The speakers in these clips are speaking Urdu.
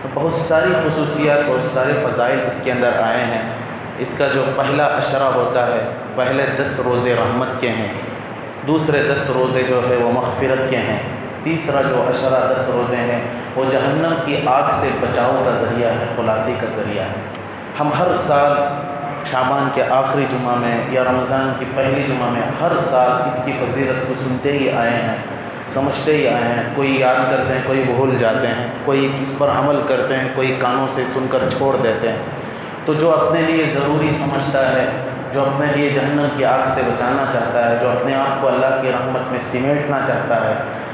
بہت ساری خصوصیات، بہت سارے فضائل اس کے اندر آئے ہیں۔ اس کا جو پہلا عشرہ ہوتا ہے، پہلے 10 روزے رحمت کے ہیں، دوسرے 10 روزے جو ہے وہ مغفرت کے ہیں، تیسرا جو عشرہ 10 روزے ہیں وہ جہنم کی آگ سے بچاؤ کا ذریعہ ہے، خلاصی کا ذریعہ ہے۔ ہم ہر سال شعبان کے آخری جمعہ میں یا رمضان کی پہلی جمعہ میں ہر سال اس کی فضیلت کو سنتے ہی آئے ہیں، سمجھتے ہی آئے ہیں۔ کوئی یاد کرتے ہیں، کوئی بھول جاتے ہیں، کوئی اس پر عمل کرتے ہیں، کوئی کانوں سے سن کر چھوڑ دیتے ہیں۔ تو جو اپنے لیے ضروری سمجھتا ہے، جو اپنے لیے جہنم کی آگ سے بچانا چاہتا ہے، جو اپنے آپ کو اللہ کی رحمت میں سمیٹنا چاہتا ہے،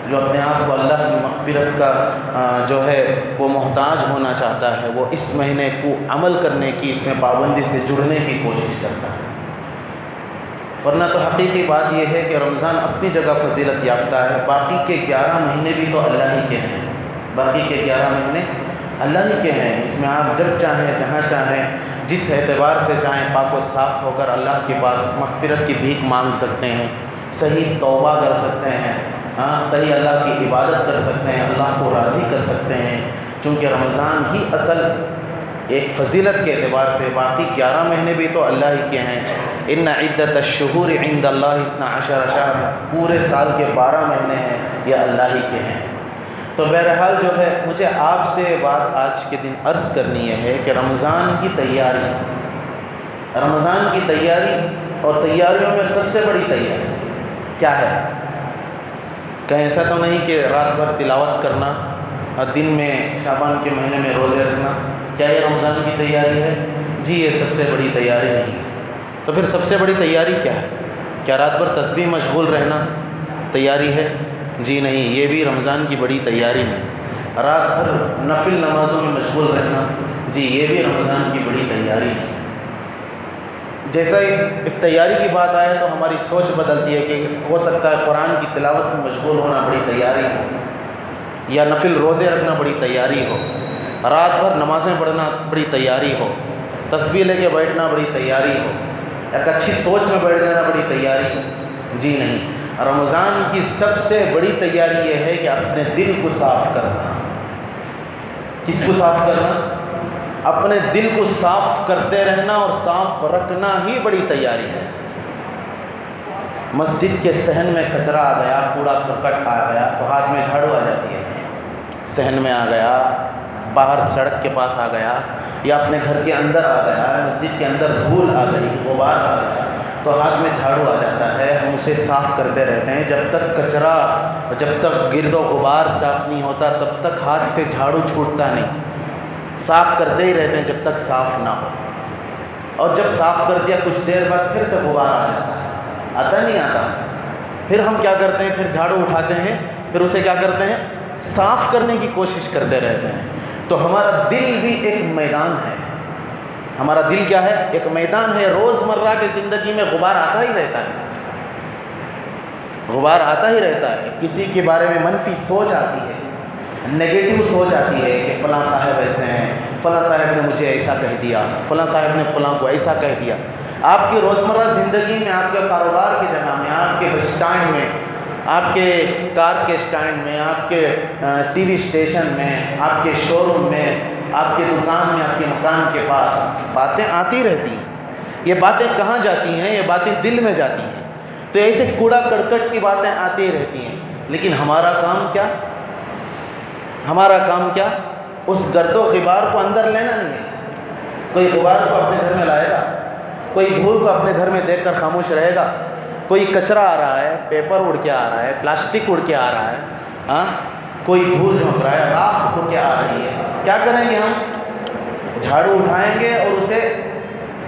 جو اپنے آپ کو اللہ کی مغفرت کا جو ہے وہ محتاج ہونا چاہتا ہے، وہ اس مہینے کو عمل کرنے کی، اس میں پابندی سے جڑنے کی کوشش کرتا ہے۔ ورنہ تو حقیقی بات یہ ہے کہ رمضان اپنی جگہ فضیلت یافتہ ہے، باقی کے 11 مہینے بھی تو اللہ ہی کے ہیں، باقی کے 11 مہینے اللہ ہی کے ہیں۔ اس میں آپ جب چاہیں، جہاں چاہیں، جس اعتبار سے چاہیں پاک و صاف ہو کر اللہ کے پاس مغفرت کی بھیک مانگ سکتے ہیں، صحیح توبہ کر سکتے ہیں، صحیح اللہ کی عبادت کر سکتے ہیں، اللہ کو راضی کر سکتے ہیں، چونکہ رمضان ہی اصل ایک فضیلت کے اعتبار سے، باقی 11 مہینے بھی تو اللہ ہی کے ہیں۔ ان عدت الشہور عند اللہ 12 شہر، پورے سال کے 12 مہینے ہیں، یہ اللہ ہی کے ہیں۔ تو بہرحال جو ہے مجھے آپ سے بات آج کے دن عرض کرنی یہ ہے کہ رمضان کی تیاری، رمضان کی تیاری اور تیاریوں میں سب سے بڑی تیاری کیا ہے؟ کہیں ایسا تو نہیں کہ رات بھر تلاوت کرنا اور دن میں شعبان کے مہینے میں روزے رکھنا، کیا یہ رمضان کی تیاری ہے؟ جی یہ سب سے بڑی تیاری نہیں ہے۔ تو پھر سب سے بڑی تیاری کیا ہے؟ کیا رات بھر تسبیح مشغول رہنا تیاری ہے؟ جی نہیں، یہ بھی رمضان کی بڑی تیاری نہیں۔ رات بھر نفل نمازوں میں مشغول رہنا، جی یہ بھی رمضان کی بڑی تیاری نہیں۔ جیسا ایک تیاری کی بات آئے تو ہماری سوچ بدلتی ہے کہ ہو سکتا ہے قرآن کی تلاوت میں مشغول ہونا بڑی تیاری ہو، یا نفل روزے رکھنا بڑی تیاری ہو، رات بھر نمازیں پڑھنا بڑی تیاری ہو، تسبیح لے کے بیٹھنا بڑی تیاری ہو، ایک اچھی سوچ میں بیٹھ جانا بڑی تیاری ہو۔ جی نہیں، رمضان کی سب سے بڑی تیاری یہ ہے کہ اپنے دل کو صاف کرنا۔ کس کو صاف کرنا؟ اپنے دل کو صاف کرتے رہنا اور صاف رکھنا ہی بڑی تیاری ہے۔ مسجد کے صحن میں کچرا آ گیا، کوڑا کرکٹ آ گیا تو ہاتھ میں جھاڑو آ جاتی ہے۔ صحن میں آ گیا، باہر سڑک کے پاس آ گیا، یا اپنے گھر کے اندر آ گیا، مسجد کے اندر دھول آ گئی، غبار آ گیا تو ہاتھ میں جھاڑو آ جاتا ہے۔ ہم اسے صاف کرتے رہتے ہیں، جب تک کچرا، جب تک گرد و غبار صاف نہیں ہوتا تب تک ہاتھ سے جھاڑو چھوٹتا نہیں۔ صاف کرتے ہی رہتے ہیں جب تک صاف نہ ہو، اور جب صاف کر دیا کچھ دیر بعد پھر سے غبار آ جاتا ہے، آتا نہیں آتا۔ پھر ہم کیا کرتے ہیں؟ پھر جھاڑو اٹھاتے ہیں، پھر اسے کیا کرتے ہیں؟ صاف کرنے کی کوشش کرتے رہتے ہیں۔ تو ہمارا دل بھی ایک میدان ہے، ہمارا دل کیا ہے؟ ایک میدان ہے۔ روزمرہ کی زندگی میں غبار آتا ہی رہتا ہے، غبار آتا ہی رہتا ہے۔ کسی کے بارے میں منفی سوچ آتی ہے، نیگیٹو سوچ آتی ہے کہ فلاں صاحب ایسے ہیں، فلاں صاحب نے مجھے ایسا کہہ دیا، فلاں صاحب نے فلاں کو ایسا کہہ دیا۔ آپ کی روزمرہ زندگی میں، آپ کے کاروبار کی جگہ میں، آپ کے بس اسٹینڈ میں، آپ کے کار کے اسٹینڈ میں، آپ کے ٹی وی اسٹیشن میں، آپ کے شو روم میں، آپ کے دکان میں، آپ کے مکان کے پاس باتیں آتی رہتی ہیں۔ یہ باتیں کہاں جاتی ہیں؟ یہ باتیں دل میں جاتی ہیں۔ تو ایسے کوڑا کرکٹ کی باتیں آتی رہتی ہیں، لیکن ہمارا کام کیا؟ ہمارا کام کیا؟ اس گرد و غبار کو اندر لینا نہیں ہے۔ کوئی غبار کو اپنے گھر میں لائے گا، کوئی دھول کو اپنے گھر میں دیکھ کر خاموش رہے گا؟ کوئی کچرا آ رہا ہے، پیپر اڑ کے آ رہا ہے، پلاسٹک اڑ کے آ رہا ہے، کوئی دھول جھونک رہا ہے، راکھ اڑ کے آ رہی ہے، کیا کریں گے ہم؟ جھاڑو اٹھائیں گے اور اسے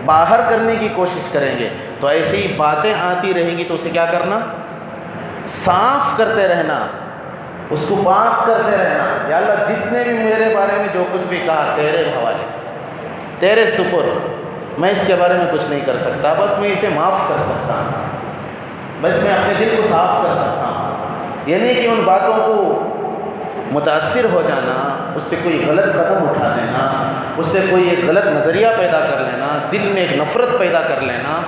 باہر کرنے کی کوشش کریں گے۔ تو ایسی ہی باتیں آتی رہیں گی تو اسے کیا کرنا؟ صاف کرتے رہنا، اس کو پاک کرتے رہنا۔ یا اللہ جس نے بھی میرے بارے میں جو کچھ بھی کہا تیرے حوالے، تیرے سپرد، میں اس کے بارے میں کچھ نہیں کر سکتا، بس میں اسے معاف کر سکتا ہوں، بس میں اپنے دل کو صاف کر سکتا ہوں۔ یہ نہیں کہ ان باتوں کو متاثر ہو جانا، اس سے کوئی غلط قدم اٹھا دینا، اس سے کوئی ایک غلط نظریہ پیدا کر لینا، دل میں ایک نفرت پیدا کر لینا،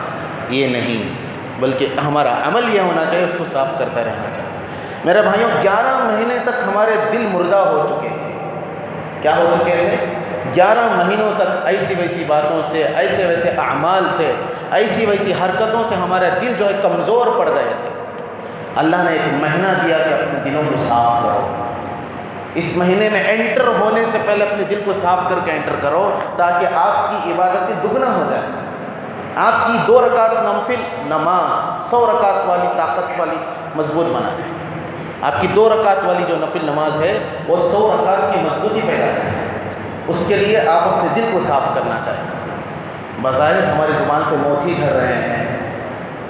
یہ نہیں، بلکہ ہمارا عمل یہ ہونا چاہیے، اس کو صاف کرتا رہنا چاہیے۔ میرے بھائیوں، 11 مہینے تک ہمارے دل مردہ ہو چکے ہیں، کیا ہو چکے تھے؟ 11 مہینوں تک ایسی ویسی باتوں سے، ایسے ویسے اعمال سے، ایسی ویسی حرکتوں سے ہمارے دل جو ہے کمزور پڑ گئے تھے۔ اللہ نے ایک مہینہ دیا کہ اپنے دلوں کو صاف کرو۔ اس مہینے میں انٹر ہونے سے پہلے اپنے دل کو صاف کر کے انٹر کرو، تاکہ آپ کی عبادتیں دگنا ہو جائیں۔ آپ کی 2 رکعت نفل نماز 100 رکعت والی طاقت والی مضبوط بنا دے۔ آپ کی 2 رکعت والی جو نفل نماز ہے وہ 100 رکعت کی مضبوطی پیدا کرے۔ اس کے لیے آپ اپنے دل کو صاف کرنا چاہیے۔ بظاہر ہماری زبان سے موتی جھڑ رہے ہیں،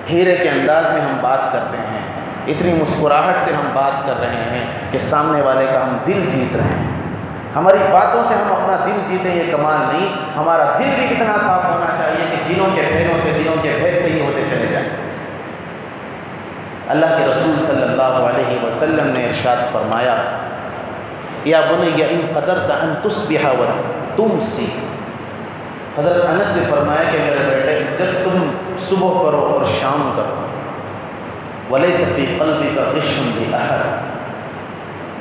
ہیرے کے انداز میں ہم بات کرتے ہیں، اتنی مسکراہٹ سے ہم بات کر رہے ہیں کہ سامنے والے کا ہم دل جیت رہے ہیں۔ ہماری باتوں سے ہم اپنا دل جیتیں یہ کمال نہیں، ہمارا دل بھی اتنا صاف ہونا چاہیے کہ دلوں کے بھیدوں سے، دلوں کے بھید سے ہی ہوتے چلے جائیں۔ اللہ کے رسول صلی اللہ علیہ وسلم نے ارشاد فرمایا، یا بنی ان قدرت ان تصبح وتمسی۔ حضرت انس سے فرمایا کہ میرے بیٹے جب تم صبح کرو اور شام کرو، ولیس فی قلبک غش لأحد،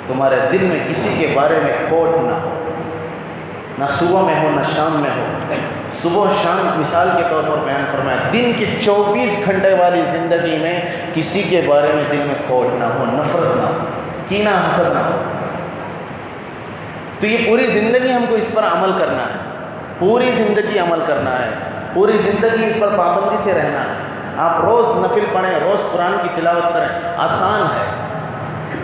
تمہارے دل میں کسی کے بارے میں کھوٹ نہ ہو، نہ صبح میں ہو نہ شام میں ہو۔ صبح شام مثال کے طور پر بیان فرمایا، دن کی 24 گھنٹے والی زندگی میں کسی کے بارے میں دل میں کھوٹ نہ ہو، نفرت نہ ہو، کینہ حسد نہ ہو۔ تو یہ پوری زندگی ہم کو اس پر عمل کرنا ہے، پوری زندگی عمل کرنا ہے، پوری زندگی اس پر پابندی سے رہنا ہے۔ آپ روز نفل پڑھیں، روز قرآن کی تلاوت کریں، آسان ہے،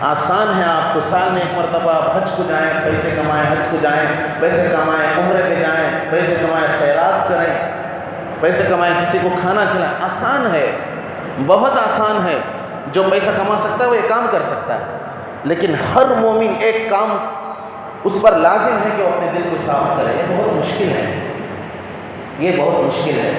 آسان ہے۔ آپ کو سال میں 1 مرتبہ آپ حج کو جائیں، پیسے کمائیں، حج کو جائیں، پیسے کمائیں، عمرے پہ جائیں، پیسے کمائیں، خیرات کریں، پیسے کمائیں، کسی کو کھانا کھلائیں۔ آسان ہے، بہت آسان ہے۔ جو پیسہ کما سکتا ہے وہ یہ کام کر سکتا ہے، لیکن ہر مومن ایک کام اس پر لازم ہے کہ وہ اپنے دل کو صاف کرے۔ یہ بہت مشکل ہے، یہ بہت مشکل ہے۔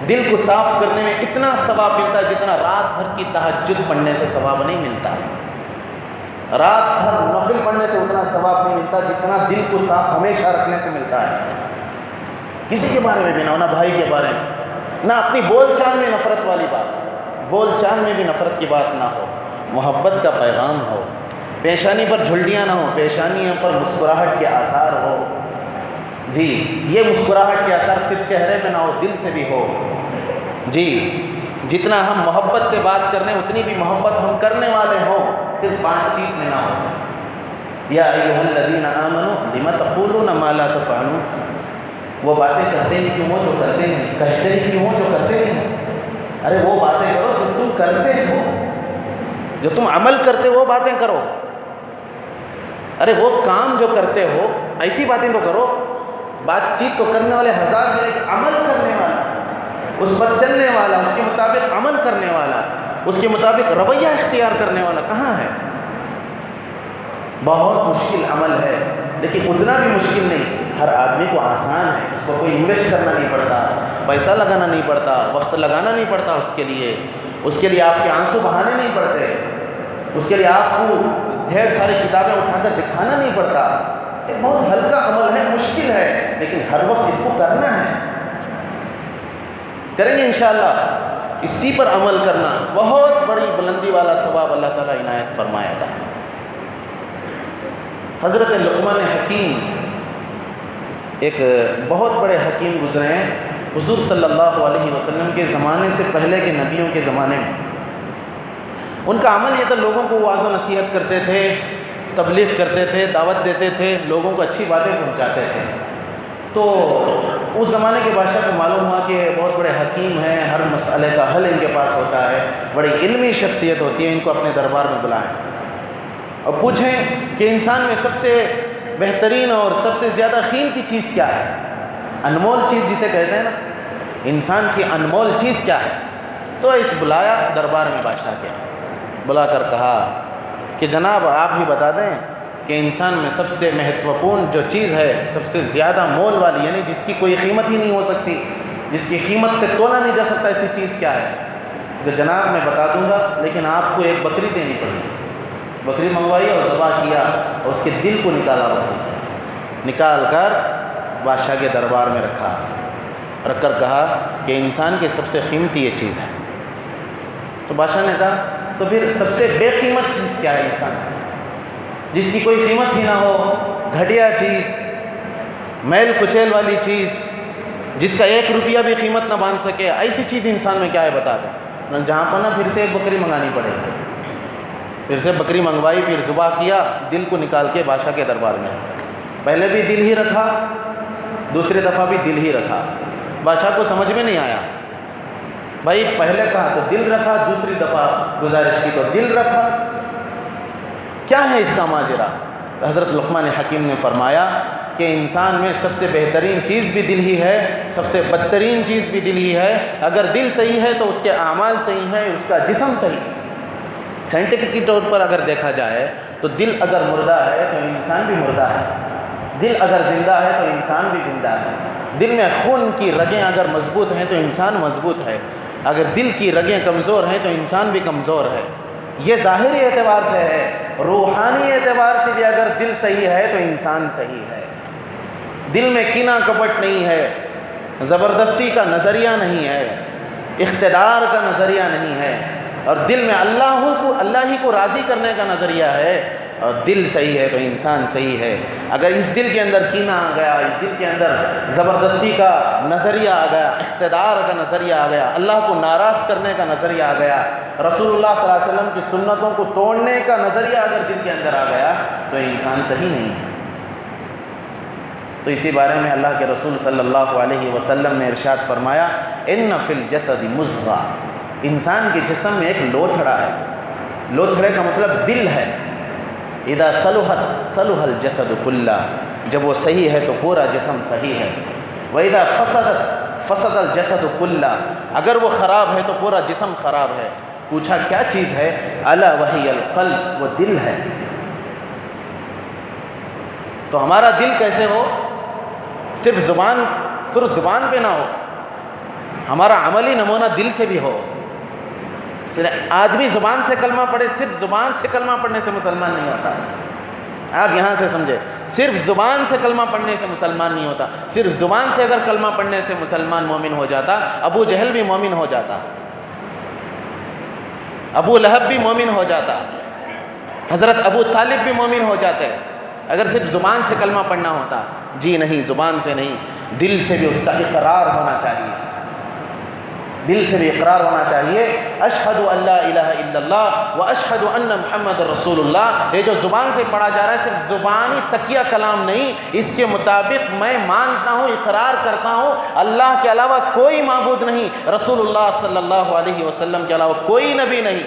دل کو صاف کرنے میں اتنا ثواب ملتا ہے جتنا رات بھر کی تہجد پڑھنے سے ثواب نہیں ملتا ہے۔ رات بھر نفل پڑھنے سے اتنا ثواب نہیں ملتا جتنا دل کو صاف ہمیشہ رکھنے سے ملتا ہے۔ کسی کے بارے میں بھی نہ ہو، نہ بھائی کے بارے میں، نہ اپنی بول چال میں نفرت والی بات، بول چال میں بھی نفرت کی بات نہ ہو، محبت کا پیغام ہو، پیشانی پر جھلڈیاں نہ ہو، پیشانیوں پر مسکراہٹ کے آثار ہو۔ جی، یہ مسکراہٹ کے اثر صرف چہرے پہ نہ ہو، دل سے بھی ہو۔ جی، جتنا ہم محبت سے بات کرنے اتنی بھی محبت ہم کرنے والے ہوں، صرف بات چیت میں نہ ہو۔ یا ایھا الذین آمنوا لم تقولون ما لا تفعلون، وہ باتیں کرتے ہی کیوں ہو جو کرتے نہیں، کہتے ہی کیوں ہو جو کرتے نہیں۔ ارے وہ باتیں کرو جو تم کرتے ہو، جو تم عمل کرتے ہو وہ باتیں کرو۔ ارے وہ کام جو کرتے ہو ایسی باتیں تو کرو۔ بات چیت تو کرنے والے ہزار ہیں، لیکن عمل کرنے والا، اس پر چلنے والا، اس کے مطابق عمل کرنے والا، اس کے مطابق رویہ اختیار کرنے والا کہاں ہے؟ بہت مشکل عمل ہے، لیکن اتنا بھی مشکل نہیں، ہر آدمی کو آسان ہے۔ اس کو کوئی انویسٹ کرنا نہیں پڑتا، پیسہ لگانا نہیں پڑتا، وقت لگانا نہیں پڑتا اس کے لیے آپ کے آنسو بہانے نہیں پڑتے، اس کے لیے آپ کو ڈھیر ساری کتابیں اٹھا کر دکھانا نہیں پڑتا۔ یہ بہت ہلکا عمل ہے، مشکل ہے، لیکن ہر وقت اس کو کرنا ہے۔ کریں گے انشاءاللہ، اسی پر عمل کرنا بہت بڑی بلندی والا ثواب اللہ تعالیٰ عنایت فرمائے گا۔ حضرت لقمان حکیم ایک بہت بڑے حکیم گزرے ہیں، حضور صلی اللہ علیہ وسلم کے زمانے سے پہلے کے نبیوں کے زمانے میں۔ ان کا عمل یہ تھا، لوگوں کو واعظ و نصیحت کرتے تھے، تبلیغ کرتے تھے، دعوت دیتے تھے، لوگوں کو اچھی باتیں پہنچاتے تھے۔ تو اس زمانے کے بادشاہ کو معلوم ہوا کہ بہت بڑے حکیم ہیں، ہر مسئلے کا حل ان کے پاس ہوتا ہے، بڑی علمی شخصیت ہوتی ہے، ان کو اپنے دربار میں بلائیں اور پوچھیں کہ انسان میں سب سے بہترین اور سب سے زیادہ قیمتی چیز کیا ہے؟ انمول چیز جسے کہتے ہیں نا، انسان کی انمول چیز کیا ہے؟ تو اس بلایا دربار میں بادشاہ کے، بلا کر کہا کہ جناب آپ ہی بتا دیں کہ انسان میں سب سے مہتوپورن جو چیز ہے، سب سے زیادہ مول والی، یعنی جس کی کوئی قیمت ہی نہیں ہو سکتی، جس کی قیمت سے تولا نہیں جا سکتا، ایسی چیز کیا ہے؟ کہ جناب میں بتا دوں گا، لیکن آپ کو ایک بکری دینی پڑے گی۔ بکری منگوائی اور ذبح کیا اور اس کے دل کو نکالا، نکال کر بادشاہ کے دربار میں رکھا، رکھ کر کہا کہ انسان کے سب سے قیمتی یہ چیز ہے۔ تو بادشاہ نے کہا تو پھر سب سے بے قیمت چیز کیا ہے انسان، جس کی کوئی قیمت ہی نہ ہو، گھٹیا چیز، میل کچیل والی چیز جس کا 1 روپیہ بھی قیمت نہ باندھ سکے، ایسی چیز انسان میں کیا ہے بتا دیں، جہاں پر نا پھر سے ایک بکری منگانی پڑے گی، پھر سے بکری منگوائی، پھر ذبح کیا، دل کو نکال کے بادشاہ کے دربار میں، پہلے بھی دل ہی رکھا، دوسری دفعہ بھی دل ہی رکھا، بادشاہ کو سمجھ میں نہیں آیا، بھائی پہلے کہا تو دل رکھا، دوسری دفعہ گزارش کی تو دل رکھا، کیا ہے اس کا ماجرا؟ حضرت لقمان حکیم نے فرمایا کہ انسان میں سب سے بہترین چیز بھی دل ہی ہے، سب سے بدترین چیز بھی دل ہی ہے۔ اگر دل صحیح ہے تو اس کے اعمال صحیح ہیں، اس کا جسم صحیح۔ سائنٹیفک طور پر اگر دیکھا جائے تو دل اگر مردہ ہے تو انسان بھی مردہ ہے، دل اگر زندہ ہے تو انسان بھی زندہ ہے۔ دل میں خون کی رگیں اگر مضبوط ہیں تو انسان مضبوط ہے، اگر دل کی رگیں کمزور ہیں تو انسان بھی کمزور ہے۔ یہ ظاہری اعتبار سے ہے، روحانی اعتبار سے بھی اگر دل صحیح ہے تو انسان صحیح ہے۔ دل میں کینہ کپٹ نہیں ہے، زبردستی کا نظریہ نہیں ہے، اقتدار کا نظریہ نہیں ہے، اور دل میں اللہ ہی کو راضی کرنے کا نظریہ ہے، اور دل صحیح ہے تو انسان صحیح ہے۔ اگر اس دل کے اندر کینہ آ گیا، اس دل کے اندر زبردستی کا نظریہ آ گیا، اقتدار کا نظریہ آ گیا، اللہ کو ناراض کرنے کا نظریہ آ گیا، رسول اللہ صلی اللہ علیہ وسلم کی سنتوں کو توڑنے کا نظریہ اگر دل کے اندر آ گیا تو انسان صحیح نہیں ہے۔ تو اسی بارے میں اللہ کے رسول صلی اللہ علیہ وسلم نے ارشاد فرمایا، ان فی الجسد مضغہ، انسان کے جسم میں ایک لوتھڑا ہے، لوتھڑے کا مطلب دل ہے۔ اذا صلحت صلح الجسد کلہ، جب وہ صحیح ہے تو پورا جسم صحیح ہے۔ واذا فسدت فسد الجسد کلہ، اگر وہ خراب ہے تو پورا جسم خراب ہے۔ پوچھا کیا چیز ہے؟ الا وہی القلب، وہ دل ہے۔ تو ہمارا دل کیسے ہو؟ صرف زبان پہ نہ ہو، ہمارا عملی نمونہ دل سے بھی ہو۔ اس لیے آدمی زبان سے کلمہ پڑھے، صرف زبان سے کلمہ پڑھنے سے مسلمان نہیں ہوتا۔ آپ یہاں سے سمجھے، صرف زبان سے کلمہ پڑھنے سے مسلمان نہیں ہوتا۔ صرف زبان سے اگر کلمہ پڑھنے سے مسلمان مومن ہو جاتا، ابو جہل بھی مومن ہو جاتا، ابو لہب بھی مومن ہو جاتا، حضرت ابو طالب بھی مومن ہو جاتے، اگر صرف زبان سے کلمہ پڑھنا ہوتا۔ جی نہیں، زبان سے نہیں، دل سے بھی اس کا اقرار ہونا چاہیے، دل سے بھی اقرار ہونا چاہیے۔ اشہد ان لا الہ الا اللہ و اشہد ان محمد رسول اللہ، یہ جو زبان سے پڑھا جا رہا ہے صرف زبانی تکیہ کلام نہیں، اس کے مطابق میں مانتا ہوں، اقرار کرتا ہوں اللہ کے علاوہ کوئی معبود نہیں، رسول اللہ صلی اللہ علیہ وسلم کے علاوہ کوئی نبی نہیں۔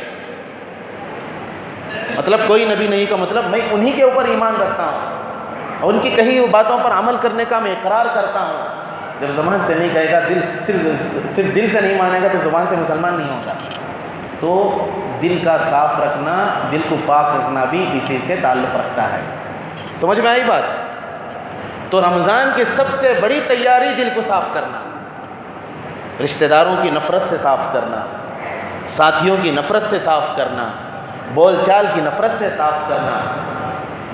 مطلب کوئی نبی نہیں کا مطلب میں انہی کے اوپر ایمان رکھتا ہوں، اور ان کی کہی ہوئی باتوں پر عمل کرنے کا میں اقرار کرتا ہوں۔ جب زبان سے نہیں کہے گا، صرف دل سے نہیں مانے گا تو زبان سے مسلمان نہیں ہوگا۔ تو دل کا صاف رکھنا، دل کو پاک رکھنا بھی اسی سے تعلق رکھتا ہے۔ سمجھ میں آئی بات؟ تو رمضان کی سب سے بڑی تیاری دل کو صاف کرنا، رشتہ داروں کی نفرت سے صاف کرنا، ساتھیوں کی نفرت سے صاف کرنا، بول چال کی نفرت سے صاف کرنا،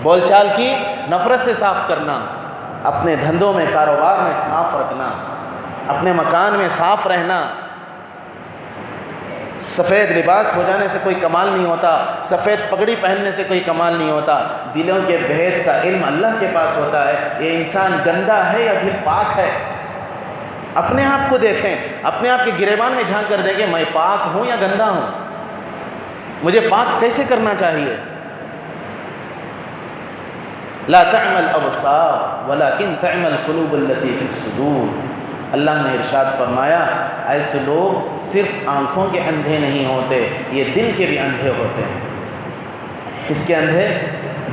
بول چال کی نفرت سے صاف کرنا، اپنے دھندوں میں، کاروبار میں صاف رکھنا، اپنے مکان میں صاف رہنا۔ سفید لباس ہو جانے سے کوئی کمال نہیں ہوتا، سفید پگڑی پہننے سے کوئی کمال نہیں ہوتا، دلوں کے بھید کا علم اللہ کے پاس ہوتا ہے۔ یہ انسان گندا ہے یا پھر پاک ہے؟ اپنے آپ کو دیکھیں، اپنے آپ کے گریبان میں جھانک کر دیکھیں، میں پاک ہوں یا گندا ہوں؟ مجھے پاک کیسے کرنا چاہیے؟ لا تعمل الابصار ولكن تعمل القلوب التي في الصدور، اللہ نے ارشاد فرمایا ایسے لوگ صرف آنکھوں کے اندھے نہیں ہوتے، یہ دل کے بھی اندھے ہوتے ہیں۔ کس کے اندھے؟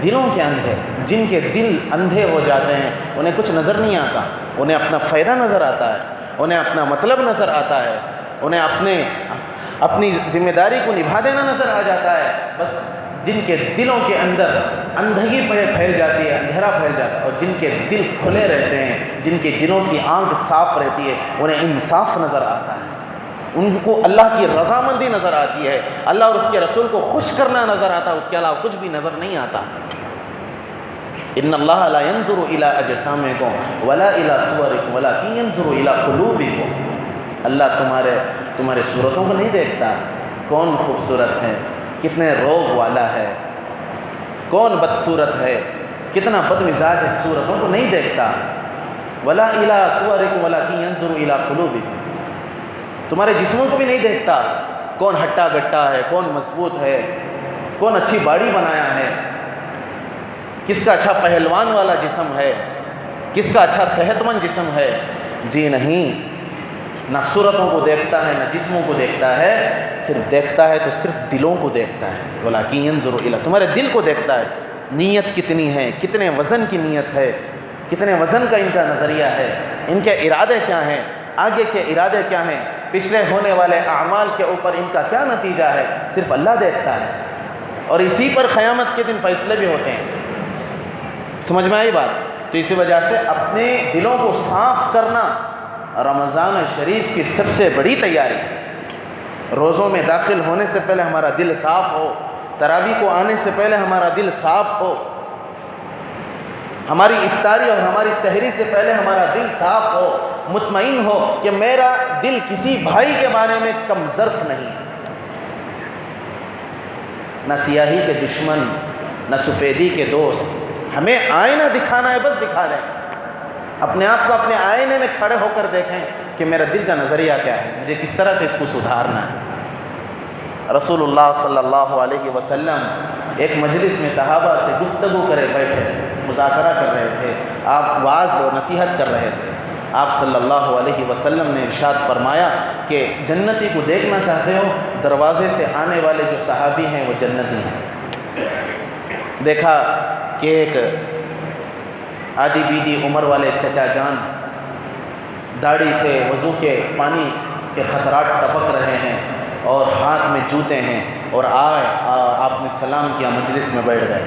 دلوں کے اندھے۔ جن کے دل اندھے ہو جاتے ہیں انہیں کچھ نظر نہیں آتا، انہیں اپنا فائدہ نظر آتا ہے، انہیں اپنا مطلب نظر آتا ہے، انہیں اپنی ذمہ داری کو نبھا دینا نظر آ جاتا ہے۔ بس جن کے دلوں کے اندر اندھگی پھیل جاتی ہے، اندھیرا پھیل جاتا ہے، اور جن کے دل کھلے رہتے ہیں، جن کے دلوں کی آنکھ صاف رہتی ہے، انہیں انصاف نظر آتا ہے، ان کو اللہ کی رضامندی نظر آتی ہے، اللہ اور اس کے رسول کو خوش کرنا نظر آتا ہے، اس کے علاوہ کچھ بھی نظر نہیں آتا۔ ان اللہ لا ينظر الى اجسامکم ولا الى صورکم ولکن ينظر الى قلوبکم، اللہ تمہارے صورتوں کو نہیں دیکھتا، کون خوبصورت ہے، کتنے روگ والا ہے، کون بدصورت ہے، کتنا بد مزاج ہے، صورتوں کو نہیں دیکھتا، ولا الی صورکم ولکن ینظر الی قلوبکم، تمہارے جسموں کو بھی نہیں دیکھتا، کون ہٹا گٹا ہے، کون مضبوط ہے، کون اچھی باڑی بنایا ہے، کس کا اچھا پہلوان والا جسم ہے، کس کا اچھا صحت مند جسم ہے، جی نہیں، نہ صورتوں کو دیکھتا ہے نہ جسموں کو دیکھتا ہے، صرف دیکھتا ہے تو صرف دلوں کو دیکھتا ہے، ولکن ینظر الی، تمہارے دل کو دیکھتا ہے، نیت کتنی ہے، کتنے وزن کی نیت ہے، کتنے وزن کا ان کا نظریہ ہے، ان کے ارادے کیا ہیں، آگے کے ارادے کیا ہیں، پچھلے ہونے والے اعمال کے اوپر ان کا کیا نتیجہ ہے، صرف اللہ دیکھتا ہے، اور اسی پر قیامت کے دن فیصلے بھی ہوتے ہیں۔ سمجھ میں آئی بات؟ تو اسی وجہ سے اپنے دلوں کو صاف کرنا رمضان شریف کی سب سے بڑی تیاری ہے۔ روزوں میں داخل ہونے سے پہلے ہمارا دل صاف ہو، تراویح کو آنے سے پہلے ہمارا دل صاف ہو، ہماری افطاری اور ہماری سحری سے پہلے ہمارا دل صاف ہو، مطمئن ہو کہ میرا دل کسی بھائی کے بارے میں کم ظرف نہیں، نہ سیاہی کے دشمن نہ سفیدی کے دوست، ہمیں آئینہ دکھانا ہے بس دکھا دیں، اپنے آپ کو اپنے آئینے میں کھڑے ہو کر دیکھیں کہ میرا دل کا نظریہ کیا ہے، مجھے کس طرح سے اس کو سدھارنا ہے۔ رسول اللہ صلی اللہ علیہ وسلم ایک مجلس میں صحابہ سے گفتگو کرے بیٹھے، مذاکرہ کر رہے تھے، آپ وعظ و نصیحت کر رہے تھے، آپ صلی اللہ علیہ وسلم نے ارشاد فرمایا کہ جنتی کو دیکھنا چاہتے ہو، دروازے سے آنے والے جو صحابی ہیں وہ جنتی ہیں۔ دیکھا کہ ایک آدھی بیدی عمر والے چچا جان داڑھی سے وضو کے پانی کے خطرات ٹپک رہے ہیں اور ہاتھ میں جوتے ہیں، اور آپ نے سلام کیا، مجلس میں بیٹھ گئے۔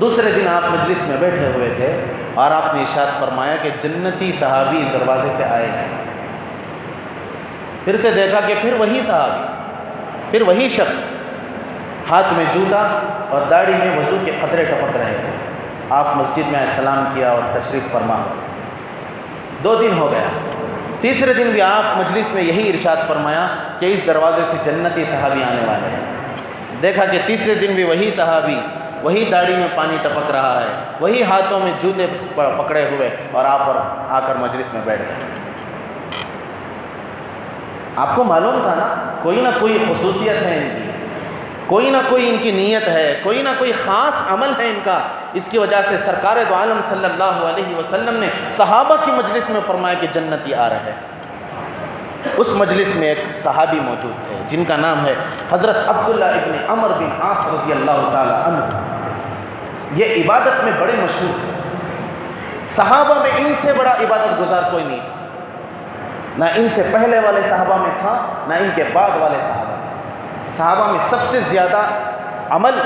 دوسرے دن آپ مجلس میں بیٹھے ہوئے تھے اور آپ نے ارشاد فرمایا کہ جنتی صحابی اس دروازے سے آئے ہیں۔ پھر سے دیکھا کہ پھر وہی صحابی، پھر وہی شخص، ہاتھ میں جوتا اور داڑھی میں وضو کے قطرے ٹپک رہے تھے۔ آپ مسجد میں سلام کیا اور تشریف فرما۔ 2 دن ہو گیا، تیسرے دن بھی آپ مجلس میں یہی ارشاد فرمایا کہ اس دروازے سے جنتی صحابی آنے والے ہیں۔ دیکھا کہ تیسرے دن بھی وہی صحابی، وہی داڑھی میں پانی ٹپک رہا ہے، وہی ہاتھوں میں جوتے پکڑے ہوئے، اور آپ آ کر مجلس میں بیٹھ گئے۔ آپ کو معلوم تھا نا کوئی نہ کوئی خصوصیت ہے ان کی، کوئی نہ کوئی ان کی نیت ہے، کوئی نہ کوئی خاص عمل ہے ان کا، اس کی وجہ سے سرکار دو عالم صلی اللہ علیہ وسلم نے صحابہ کی مجلس میں فرمایا کہ جنتی آ رہے ہیں۔ اس مجلس میں ایک صحابی موجود تھے جن کا نام ہے حضرت عبداللہ ابن عمر بن عاص رضی اللہ تعالی عنہ۔ یہ عبادت میں بڑے مشہور تھے، صحابہ میں ان سے بڑا عبادت گزار کوئی نہیں تھا، نہ ان سے پہلے والے صحابہ میں تھا نہ ان کے بعد والے صحابہ میں۔ صحابہ میں سب سے زیادہ عمل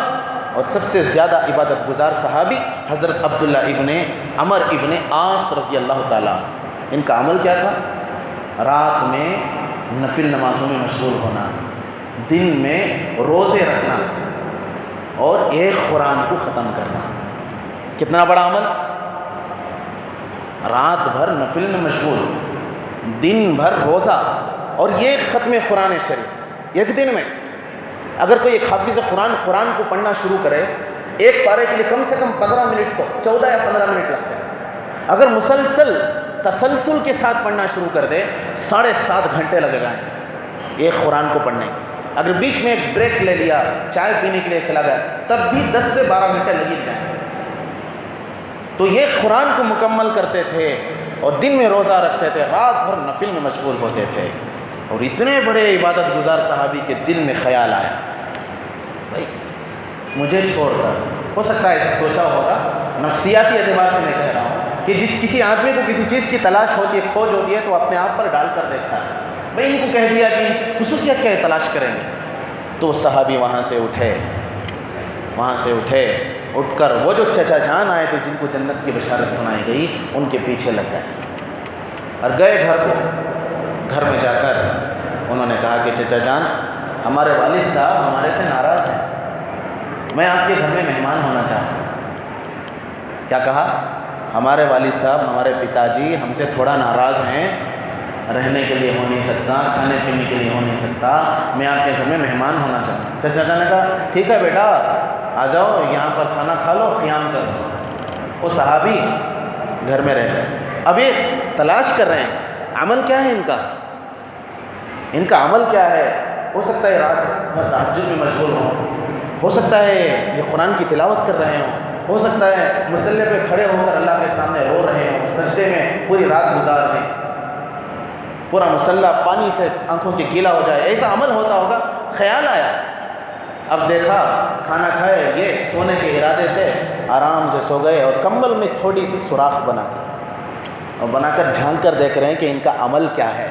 اور سب سے زیادہ عبادت گزار صحابی حضرت عبداللہ ابن عمر ابن عاص رضی اللہ تعالیٰ۔ ان کا عمل کیا تھا؟ رات میں نفل نمازوں میں مشغول ہونا، دن میں روزے رکھنا اور ایک قرآن کو ختم کرنا۔ کتنا بڑا عمل! رات بھر نفل میں مشغول، دن بھر روزہ، اور یہ ختم قرآن شریف ایک دن میں۔ اگر کوئی ایک حافظ قرآن کو پڑھنا شروع کرے، ایک پارے کے لیے کم سے کم 15 منٹ تو 14 یا 15 منٹ لگتے ہیں۔ اگر مسلسل تسلسل کے ساتھ پڑھنا شروع کر دے 7.5 گھنٹے لگے جائیں گے ایک قرآن کو پڑھنے کے۔ اگر بیچ میں ایک بریک لے لیا، چائے پینے کے لیے چلا گیا، تب بھی 10 سے 12 گھنٹے لگے جائیں گے۔ تو یہ قرآن کو مکمل کرتے تھے اور دن میں روزہ رکھتے تھے، رات بھر نفل میں مشغول ہوتے تھے۔ اور اتنے بڑے عبادت گزار صحابی کے دل میں خیال آیا، بھائی مجھے چھوڑ کر، ہو سکتا ہے ایسا سوچا ہوگا، نفسیاتی اعتبار سے میں کہہ رہا ہوں کہ کسی آدمی کو کسی چیز کی تلاش ہوتی ہے، کھوج ہوتی ہے، تو اپنے آپ پر ڈال کر دیکھتا ہے، بھائی ان کو کہہ دیا کہ ان کی خصوصیت کیا ہے، تلاش کریں گے۔ تو صحابی وہاں سے اٹھے، اٹھ کر وہ جو چچا جان آئے تھے جن کو جنت کی بشارت سنائی گئی، ان کے پیچھے لگ گئے اور گئے گھر کو۔ گھر میں جا کر انہوں نے کہا کہ چچا جان، ہمارے والد صاحب ہمارے سے ناراض ہیں، میں آپ کے گھر میں مہمان ہونا چاہتا ہوں۔ کیا کہا؟ ہمارے والد صاحب، ہمارے پتا جی ہم سے تھوڑا ناراض ہیں، رہنے کے لیے ہو نہیں سکتا، کھانے پینے کے لیے ہو نہیں سکتا، میں آپ کے گھر میں مہمان ہونا چاہتا ہوں۔ چچا جان نے کہا ٹھیک ہے بیٹا، آ جاؤ، یہاں پر کھانا کھا لو، قیام کر لو۔ وہ صحابی گھر میں رہ گئے. اب یہ تلاش کر رہے ہیں عمل کیا ہے ان کا عمل کیا ہے. ہو سکتا ہے رات بھر تہجد میں مشغول ہوں، ہو سکتا ہے یہ قرآن کی تلاوت کر رہے ہوں، ہو سکتا ہے مصلی پہ کھڑے ہو کر اللہ کے سامنے رو رہے ہوں، سجدے میں پوری رات گزار دیں، پورا مصلی پانی سے آنکھوں کے گیلا ہو جائے. ایسا عمل ہوتا ہوگا. خیال آیا، اب دیکھا کھانا کھائے، یہ سونے کے ارادے سے آرام سے سو گئے اور کمبل میں تھوڑی سی سوراخ بنا دی اور بنا کر جھانک کر دیکھ رہے ہیں کہ ان کا عمل کیا ہے.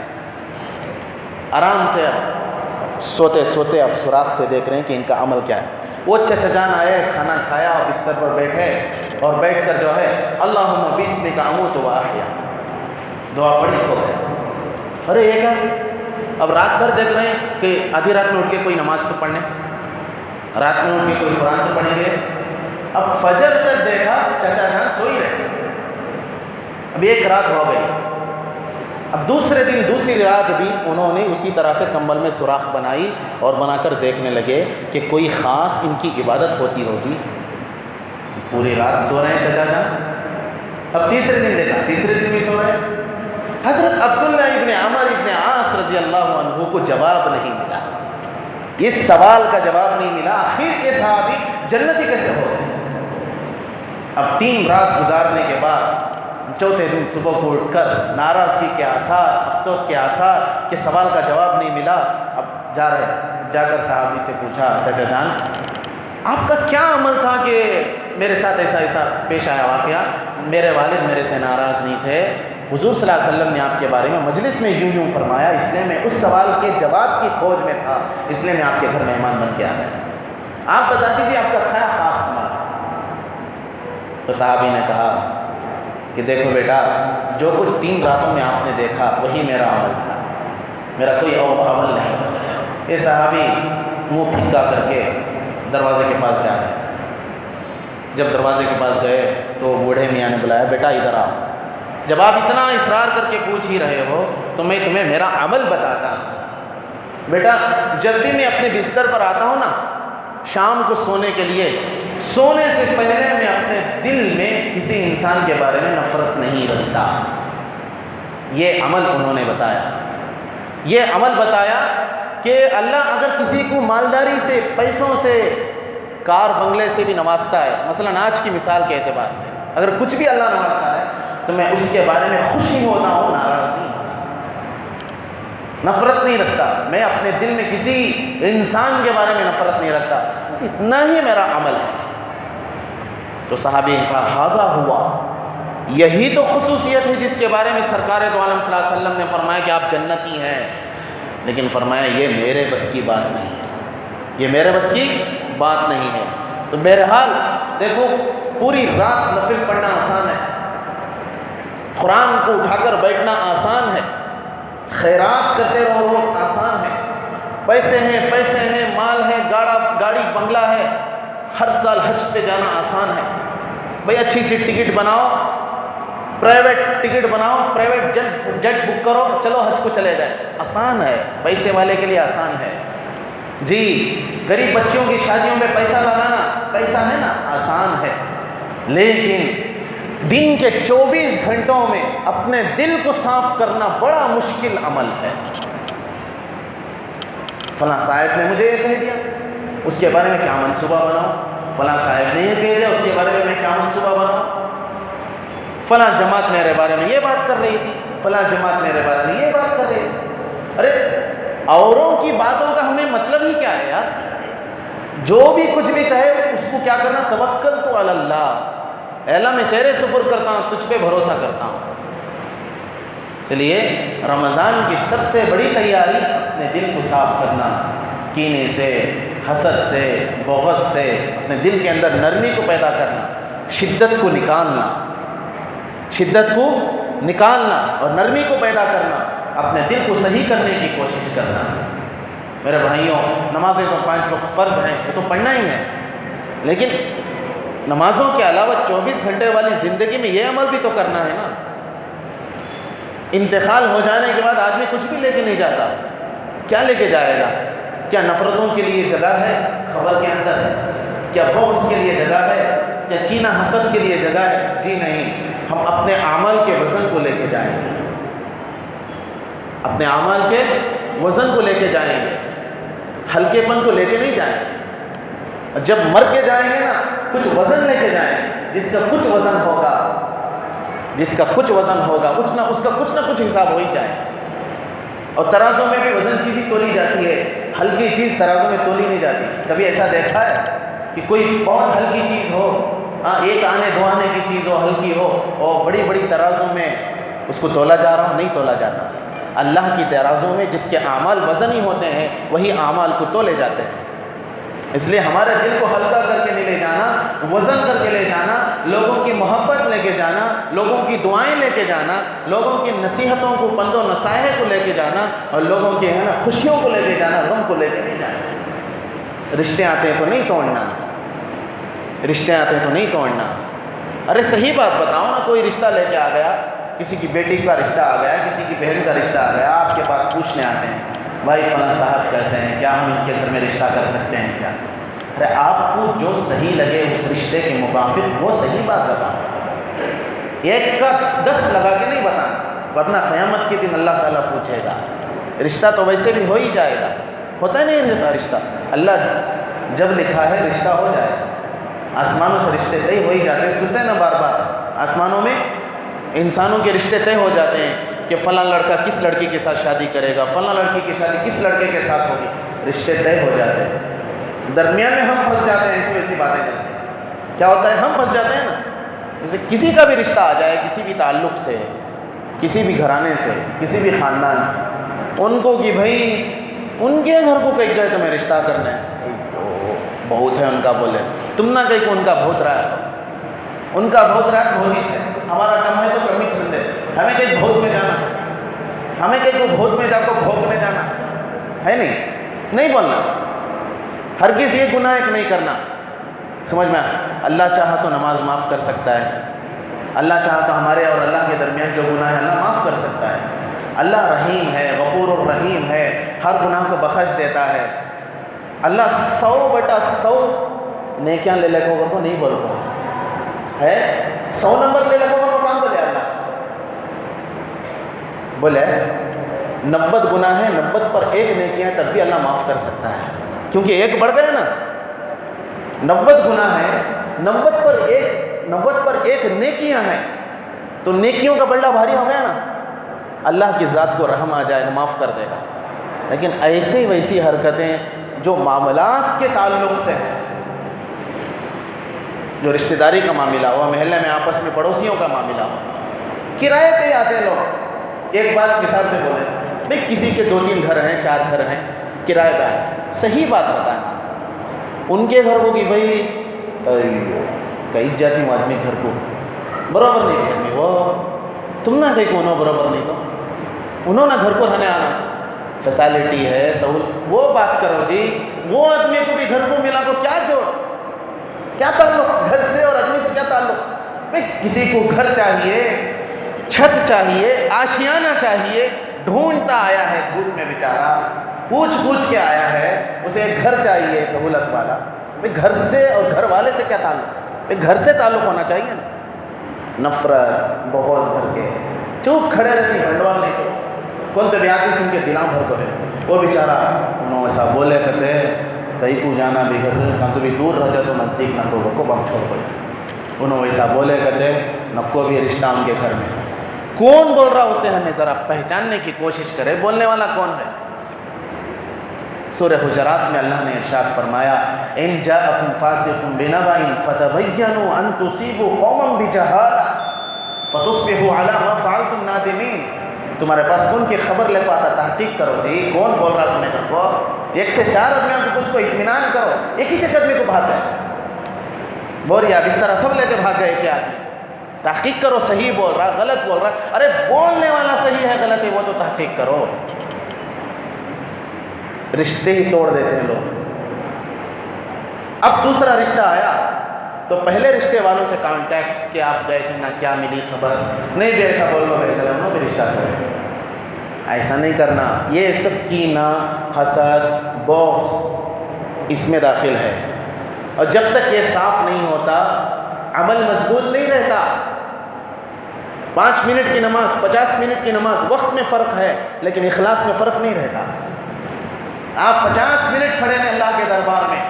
آرام سے اب سوتے سوتے اب سوراخ سے دیکھ رہے ہیں کہ ان کا عمل کیا ہے. وہ چچا جان آئے، کھانا کھایا اور بستر پر بیٹھے اور بیٹھ کر جو ہے اللہم بسمک اموت و احیا دعا پڑھی، سو گئے. ارے یہ کیا؟ اب رات بھر دیکھ رہے ہیں کہ آدھی رات میں اٹھ کے کوئی نماز تو پڑھنے، رات میں اٹھ کے کوئی قرآن تو پڑھیں گے. اب فجر تک دیکھا چچا جان سو ہی رہے. اب ایک رات ہو گئی. اب دوسرے دن دوسری رات بھی انہوں نے اسی طرح سے کمبل میں سوراخ بنائی اور بنا کر دیکھنے لگے کہ کوئی خاص ان کی عبادت ہوتی ہوگی. پوری رات سو رہے ہیں چچا جان. اب تیسرے دن دیکھا، تیسرے دن بھی سو رہے ہیں. حضرت عبداللہ ابن عمر ابن عاص رضی اللہ عنہ کو جواب نہیں ملا، اس سوال کا جواب نہیں ملا. آخر یہ صحابی جنتی کیسے ہو گئے؟ اب 3 رات گزارنے کے بعد چوتھے دن صبح کو اٹھ کر ناراضگی کے آثار، افسوس کے آثار کہ سوال کا جواب نہیں ملا. اب جا کر صحابی سے پوچھا، چچا جان آپ کا کیا عمل تھا کہ میرے ساتھ ایسا پیش آیا واقعہ؟ میرے والد میرے سے ناراض نہیں تھے، حضور صلی اللہ علیہ وسلم نے آپ کے بارے میں مجلس میں یوں فرمایا، اس لیے میں اس سوال کے جواب کی کھوج میں تھا، اس لیے میں آپ کے گھر مہمان بن کے آ گیا. آپ بتا دیجیے آپ کا کیا خاص عمل ہے؟ تو صحابی نے کہا کہ دیکھو بیٹا، جو کچھ 3 راتوں میں آپ نے دیکھا وہی میرا عمل تھا، میرا کوئی اور عمل نہیں. یہ صحابی منہ پھنکا کر کے دروازے کے پاس جا رہے تھے. جب دروازے کے پاس گئے تو بوڑھے میاں نے بلایا، بیٹا ادھر آؤ. جب آپ اتنا اصرار کر کے پوچھ ہی رہے ہو تو میں تمہیں میرا عمل بتاتا ہوں. بیٹا جب بھی میں اپنے بستر پر آتا ہوں نا شام کو سونے کے لیے، سونے سے پہلے میں اپنے دل میں کسی انسان کے بارے میں نفرت نہیں رکھتا. یہ عمل انہوں نے بتایا. یہ عمل بتایا کہ اللہ اگر کسی کو مالداری سے، پیسوں سے، کار بنگلے سے بھی نوازتا ہے، مثلا آج کی مثال کے اعتبار سے اگر کچھ بھی اللہ نوازتا ہے تو میں اس کے بارے میں خوشی ہوتا ہوں، ناراض نہیں ہوتا، نفرت نہیں رکھتا. میں اپنے دل میں کسی انسان کے بارے میں نفرت نہیں رکھتا، بس اتنا ہی میرا عمل ہے. تو صحابی نے کہا ہذا ہوا، یہی تو خصوصیت ہے جس کے بارے میں سرکار دو عالم صلی اللہ علیہ وسلم نے فرمایا کہ آپ جنتی ہیں. لیکن فرمایا یہ میرے بس کی بات نہیں ہے، یہ میرے بس کی بات نہیں ہے. تو بہرحال دیکھو، پوری رات نفل پڑھنا آسان ہے، قرآن کو اٹھا کر بیٹھنا آسان ہے، خیرات کرتے رہو روز آسان ہے، پیسے ہیں، مال ہے، گاڑی بنگلہ ہے، ہر سال حج پہ جانا آسان ہے. بھئی اچھی سی ٹکٹ بناؤ، پرائیویٹ ٹکٹ بناؤ، پرائیویٹ جیٹ بک کرو، چلو حج کو چلے جائیں، آسان ہے، پیسے والے کے لیے آسان ہے. جی غریب بچوں کی شادیوں میں پیسہ لگانا، پیسہ ہے نا، آسان ہے. لیکن دن کے 24 گھنٹوں میں اپنے دل کو صاف کرنا بڑا مشکل عمل ہے. فلاں صاحب نے مجھے یہ کہہ دیا، اس کے بارے میں کیا منصوبہ بناؤں؟ فلاں صاحب نے یہ کہہ دیا، اس کے بارے میں کیا منصوبہ بناؤں؟ فلاں جماعت میرے بارے میں یہ بات کر رہی تھی، فلاں جماعت میرے بارے میں یہ بات کر رہی تھی. ارے اوروں کی باتوں کا ہمیں مطلب ہی کیا ہے یار؟ جو بھی کچھ بھی کہے اس کو کیا کرنا؟ توکلت علی اللہ، اے اللہ میں تیرے سپرد کرتا ہوں، تجھ پہ بھروسہ کرتا ہوں. اس لیے رمضان کی سب سے بڑی تیاری اپنے دل کو صاف کرنا، کینے سے، حسد سے، بغض سے، اپنے دل کے اندر نرمی کو پیدا کرنا، شدت کو نکالنا اور نرمی کو پیدا کرنا، اپنے دل کو صحیح کرنے کی کوشش کرنا. میرے بھائیوں، نمازیں تو 5 وقت فرض ہیں، یہ تو پڑھنا ہی ہے، لیکن نمازوں کے علاوہ 24 گھنٹے والی زندگی میں یہ عمل بھی تو کرنا ہے نا. انتقال ہو جانے کے بعد آدمی کچھ بھی لے کے نہیں جاتا. کیا لے کے جائے گا؟ کیا نفرتوں کے لیے جگہ ہے خبر کے اندر؟ کیا بغض کے لیے جگہ ہے؟ کیا کینہ حسد کے لیے جگہ ہے؟ جی نہیں. ہم اپنے اعمال کے وزن کو لے کے جائیں گے، اپنے اعمال کے وزن کو لے کے جائیں گے، ہلکے پن کو لے کے نہیں جائیں گے۔ جب مر کے جائیں گے نا، کچھ وزن لے کے جائیں گے، جس کا کچھ وزن ہوگا، جس کا کچھ وزن ہوگا، اس کا کچھ نہ کچھ حساب ہو ہی جائے۔ اور ترازو میں بھی وزن چیز ہی تولی جاتی ہے، ہلکی چیز ترازو میں تولی نہیں جاتی۔ کبھی ایسا دیکھا ہے کہ کوئی بہت ہلکی چیز ہو، ایک آنے دو آنے کی چیز ہو، ہلکی ہو، اور بڑی بڑی ترازو میں اس کو تولا جا رہا ہو؟ نہیں تولا جاتا۔ اللہ کی ترازو میں جس کے اعمال وزن ہی ہوتے ہیں، وہی اعمال کو تولے جاتے ہیں۔ اس لیے ہمارے دل کو ہلکا کر کے نہیں لے جانا، وزن کر کے لے جانا، لوگوں کی محبت لے کے جانا، لوگوں کی دعائیں لے کے جانا، لوگوں کی نصیحتوں کو، پند و نصائح کو لے کے جانا، اور لوگوں کے خوشیوں کو لے کے جانا، غم کو لے کے نہیں جانا۔ رشتے آتے ہیں تو نہیں توڑنا، رشتے آتے ہیں تو نہیں توڑنا۔ ارے صحیح بات بتاؤ نا، کوئی رشتہ لے کے آ گیا، کسی کی بیٹی کا رشتہ آ گیا، کسی کی بہن کا رشتہ آ گیا، آپ کے پاس پوچھنے آتے ہیں، بھائی فلاں صاحب کیسے ہیں، کیا ہم ان کے گھر میں رشتہ کر سکتے ہیں کیا؟ ارے آپ کو جو صحیح لگے اس رشتے کے موافق وہ صحیح بات بتاؤ، ایک کا 10 لگا کے نہیں بتانا، ورنہ قیامت کے دن اللہ تعالیٰ پوچھے گا۔ رشتہ تو ویسے بھی ہو ہی جائے گا، ہوتا ہے نہیں رشتہ، اللہ جب لکھا ہے رشتہ ہو جائے گا۔ آسمانوں سے رشتے طے ہو ہی جاتے ہیں، سنتے ہیں نا بار بار، آسمانوں میں انسانوں کے رشتے طے ہو جاتے ہیں کہ فلاں لڑکا کس لڑکی کے ساتھ شادی کرے گا، فلاں لڑکی کی شادی کس لڑکے کے ساتھ ہوگی، رشتے طے ہو جاتے ہیں۔ درمیان میں ہم پھنس جاتے ہیں، ایسی ویسی باتیں کرتے ہیں۔ کیا ہوتا ہے؟ ہم پھنس جاتے ہیں نا، جیسے کسی کا بھی رشتہ آ جائے، کسی بھی تعلق سے، کسی بھی گھرانے سے، کسی بھی خاندان سے، ان کو کہ بھائی ان کے گھر کو کہیں گئے تمہیں رشتہ کرنا ہے، بہت ہے ان کا، بولے تم نہ کہیں کہ ان کا بہت رہا ہے، ان کا بہت رہا ہے بہت ہی ہے، ہمارا کم ہے تو کم ہی چلتے، ہمیں کہیں بہت میں جانا، ہمیں کہیں کو بہت میں جا کو بھوکنے جانا ہے، نہیں بولنا، ہرگز یہ گناہ ایک نہیں کرنا۔ سمجھ میں اللہ چاہا تو نماز معاف کر سکتا ہے، اللہ چاہا تو ہمارے اور اللہ کے درمیان جو گناہ ہے اللہ معاف کر سکتا ہے۔ اللہ رحیم ہے، غفور الرحیم ہے، ہر گناہ کو بخش دیتا ہے۔ اللہ 100/100 نیکیاں لے لے کو نہیں بول کو ہے، 100 نمبر لے لے کو کام بولے اللہ بولے 90 گناہ ہے، 90 پر 1 نیکیاں تب بھی اللہ معاف کر سکتا ہے، کیونکہ ایک بڑھ گیا نا، 90 گناہ ہے، 90 پر 1 نیکیاں ہیں، تو نیکیوں کا بلڈا بھاری ہو گیا نا، اللہ کی ذات کو رحم آ جائے گا، معاف کر دے گا۔ لیکن ایسی ویسی حرکتیں جو معاملات کے تعلق سے ہیں، جو رشتہ داری کا معاملہ ہوا، محلے میں آپس میں پڑوسیوں کا معاملہ ہوا، کرائے پہ آتے ہیں لوگ، ایک بات مثال سے بولیں بھائی کسی کے 2-3 گھر ہیں، 4 گھر ہیں، کرائے پہ آتے، صحیح بات بتانا، ان کے گھر کو کہ بھائی کئی جاتی ہوں آدمی گھر کو برابر نہیں دی آدمی، وہ تم نہ کہیں کونوں برابر نہیں، تو انہوں نے گھر کو رہنے آنا سو فیسالٹی ہے، سہولت، وہ بات کرو جی، وہ آدمی کو بھی گھر کو ملا تو کیا جوڑ، کیا تعلق گھر سے اور آدمی سے، کیا تعلق؟ بھائی کسی کو گھر چاہیے، چھت چاہیے، آشیانہ چاہیے، ڈھونڈتا آیا ہے دھوپ میں بیچارہ، پوچھ کے آیا ہے، اسے ایک گھر چاہیے سہولت والا، بھائی گھر سے اور گھر والے سے کیا تعلق؟ بھائی گھر سے تعلق ہونا چاہیے نا، نفرت بغض بھر کے چوپ کھڑے رہتی، بھنڈوال نہیں سو کون تو بیاتی سن کے دلاں بھر کو رہتے، وہ بیچارہ انہوں ایسا بولے کہتے کہیں کو جانا بھی گھر کہاں تو بھی دور رہ جائے تو نزدیک نہ کو بم چھوڑ کو، انہوں ایسا بولے کہتے نکو بھی رشتہ ان کے گھر میں، کون بول رہا اسے ہمیں ذرا پہچاننے کی کوشش کرے، بولنے والا کون ہے؟ سورہ حجرات میں اللہ نے ارشاد فرمایا، ان جاءکم فاسق بنبأ فتبینوا ان تصیبوا قوما بجہالہ فتصبحوا علی ما فعلتم نادمین، تمہارے پاس کون کی خبر لے پاتا، تحقیق کرو جی، کون بول رہا سنے کر کو، 1 سے 4 آدمیوں کو کچھ کو اطمینان کرو، ایک ہی چکر میں کو بھاگ گئے، بوریا بستر سب لے کے بھاگ گئے کہ آدمی، تحقیق کرو، صحیح بول رہا غلط بول رہا، ارے بولنے والا صحیح ہے غلط ہے وہ تو تحقیق کرو، رشتے ہی توڑ دیتے ہیں لوگ۔ اب دوسرا رشتہ آیا تو پہلے رشتے والوں سے کانٹیکٹ کہ آپ گئے تھے نا، کیا ملی خبر، نہیں بھی ایسا بول دو بھائی سلام بھی رشتہ کرو، ایسا نہیں کرنا، یہ سب کینہ، حسد، بغض اس میں داخل ہے، اور جب تک یہ صاف نہیں ہوتا عمل مضبوط نہیں رہتا۔ 5 منٹ کی نماز 50 منٹ کی نماز وقت میں فرق ہے لیکن اخلاص میں فرق نہیں رہتا. آپ 50 منٹ کھڑے ہیں اللہ کے دربار میں،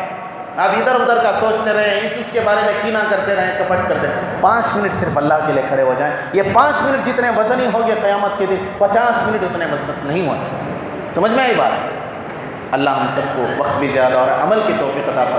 آپ ادھر ادھر کا سوچتے رہیں، اس کے بارے میں کینہ کرتے رہیں، کپٹ کرتے رہیں. 5 منٹ صرف اللہ کے لیے کھڑے ہو جائیں. یہ 5 منٹ جتنے وزنی ہو گئے قیامت کے دن، 50 منٹ اتنے مضبوط نہیں ہوتے. سمجھ میں آئی بات؟ اللہ ہم سب کو وقت بھی زیادہ اور عمل کی توفیق عطا فرمائے.